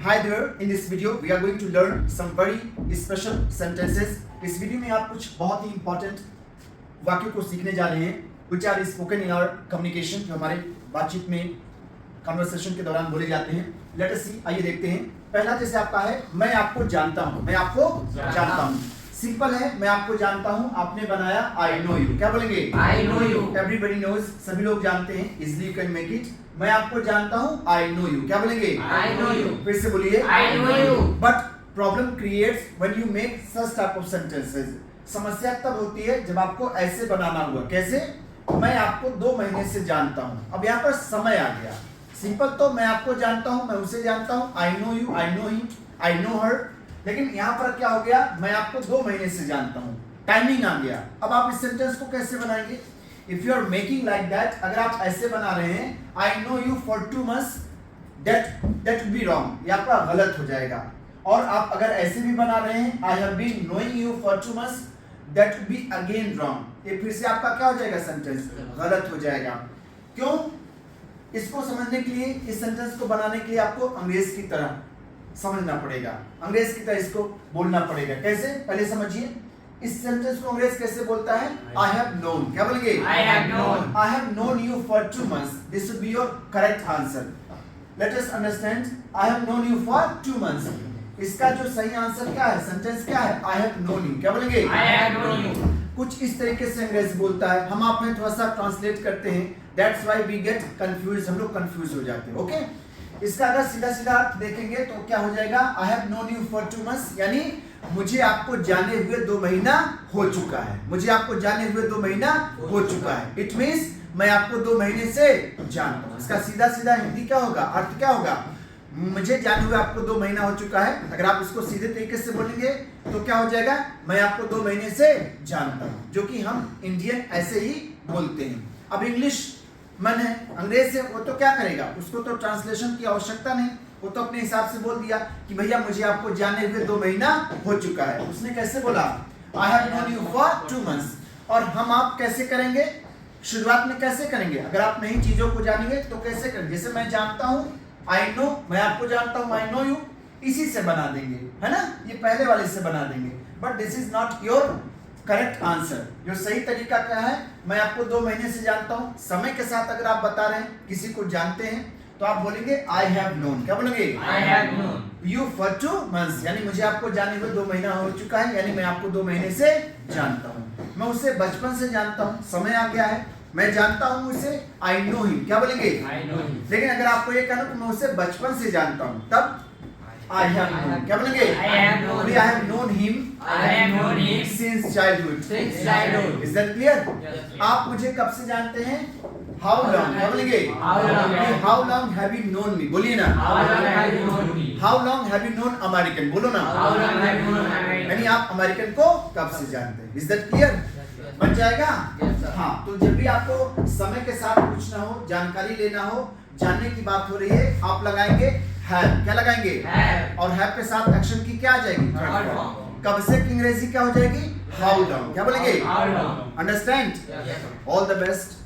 Hi there, in this video we are going to learn some very special sentences. इस video में आप कुछ बहुत ही important वाक्यों को सीखने जा रहे हैं which are spoken in our communication, जो हमारे बातचीत में conversation के दौरान बोले जाते हैं. Let us see, आइए देखते हैं. पहला जैसे आपका है, मैं आपको जानता हूँ. मैं आपको जानता हूँ. सिंपल है, मैं आपको जानता हूँ, आपने बनाया I know you. क्या बोलेंगे? I know you. Everybody knows, सभी लोग जानते हैं. Easily you can make it. मैं आपको जानता हूँ, I know you. क्या बोलेंगे? I know you. फिर से बोलिए. I know you. But problem creates when you make such type of sentences. समस्या तब होती है जब आपको ऐसे बनाना हुआ. कैसे? मैं आपको 2 महीने से जानता हूँ. अब यहाँ पर समय आ गया. सिंपल तो मैं आपको जानता हूँ, मैं उसे जानता हूँ. I know you, I know him, I know her. लेकिन यहाँ पर क्या हो गया? मैं आपको 2 महीने से जानता हूँ. टाइमिंग आ गया. अब आप इस सेंटेंस को कैसे बनाएंगे? If you are making like that, अगर आप ऐसे बना रहे हैं, I know you for 2 months, that will be wrong. ये आपका गलत हो जाएगा. और आप अगर ऐसे भी बना रहे हैं, I have been knowing you for 2 months, that will be again wrong. ये फिर से आपका क्या हो जाएगा? सेंटेंस गलत हो जाएगा. क्यों? इसको समझने के लिए, इस सेंटेंस को बनाने के लिए आपको अंग्रेज की तरह समझना पड़ेगा. अंग्रेज की तरह इसको बोलना पड़ेगा. कैसे? पहले समझिए. इस सेंटेंस को अंग्रेज कैसे बोलता है? I have known. क्या बोलेंगे? I have known. I have known you for 2 months. This would be your correct answer. Let us understand. I have known you for 2 months. इसका जो सही आंसर क्या है? सेंटेंस क्या है? I have known you. क्या बोलेंगे? I have known you. कुछ इस तरीके से अंग्रेज बोलता है. हम आप में थोड़ा सा ट्रांसलेट करते हैं. That's why we get confused. हम लोग कंफ्यूज हो जाते हैं. ओके? इसका अगर सीधा सीधा अर्थ देखेंगे तो क्या हो जाएगा? I have known you for 2 months. यानी मुझे आपको जाने हुए 2 महीना हो चुका है. मुझे आपको जाने हुए 2 महीना हो चुका है. इट मीन्स मैं आपको 2 महीने से जानता हूँ. इसका सीधा सीधा हिंदी क्या होगा? अर्थ क्या होगा? मुझे जाने हुए आपको 2 महीना हो चुका है. अगर आप इसको सीधे तरीके से बोलेंगे तो क्या हो जाएगा? मैं आपको 2 महीने से जानता हूँ. जो कि हम इंडियन ऐसे ही बोलते हैं. अब इंग्लिश मन है, अंग्रेज से वो तो क्या करेगा? उसको तो ट्रांसलेशन की आवश्यकता नहीं. वो तो अपने हिसाब से बोल दिया कि भैया मुझे आपको जाने हुए 2 महीना हो चुका है. उसने कैसे बोला? I have known you for 2 months. और हम आप कैसे करेंगे? शुरुआत में कैसे करेंगे? अगर आप नई चीजों को जानेंगे तो कैसे करेंगे? जैसे मैं जानता हूँ, I know, मैं आपको जानता हूँ, I know you, इसी से बना देंगे, है ना? ये पहले वाले से बना देंगे. But this is not your correct answer. जो सही तरीका क्या है? मैं आपको 2 महीने से जानता हूँ. समय के साथ अगर आप बता रहे हैं, किसी को जानते हैं, तो आप बोलेंगे I have known. क्या बोलेंगे? I have known you for 2 months. यानी मुझे आपको जाने हुए 2 महीना हो चुका है. यानी मैं आपको 2 महीने से जानता हूँ. मैं उसे बचपन से जानता हूँ. समय आ गया है, मैं जानता हूँ उसे. I know him. क्या बोलेंगे? I know him. लेकिन अगर आपको ये कहना तो मैं उसे बचपन से जानता हूँ, तब I have known. क्या बोलेंगे? I have known. I have known him. I have known him since childhood. since childhood. Is that clear? Yes. आप मुझे कब से जानते हैं? How long? क्या बोलेंगे? How long? How long have you known me? बोलिए ना. How long have you known me? How long have you known American? बोलो ना. How long have you known American? यानी आप अमेरिकन को कब से जानते हैं? Is that clear? बन जाएगा? Yes, sir. हाँ, तो जब भी आपको समय के साथ पूछना हो, जानकारी लेना हो, जानने की बात हो रही है, आप लगाएंगे have. क्या लगाएंगे? Have. और have के साथ एक्शन की क्या आ जाएगी? Third form. कब से की अंग्रेजी क्या हो जाएगी? How long. क्या बोलेंगे? How long? Understand? Yes, sir. All the best.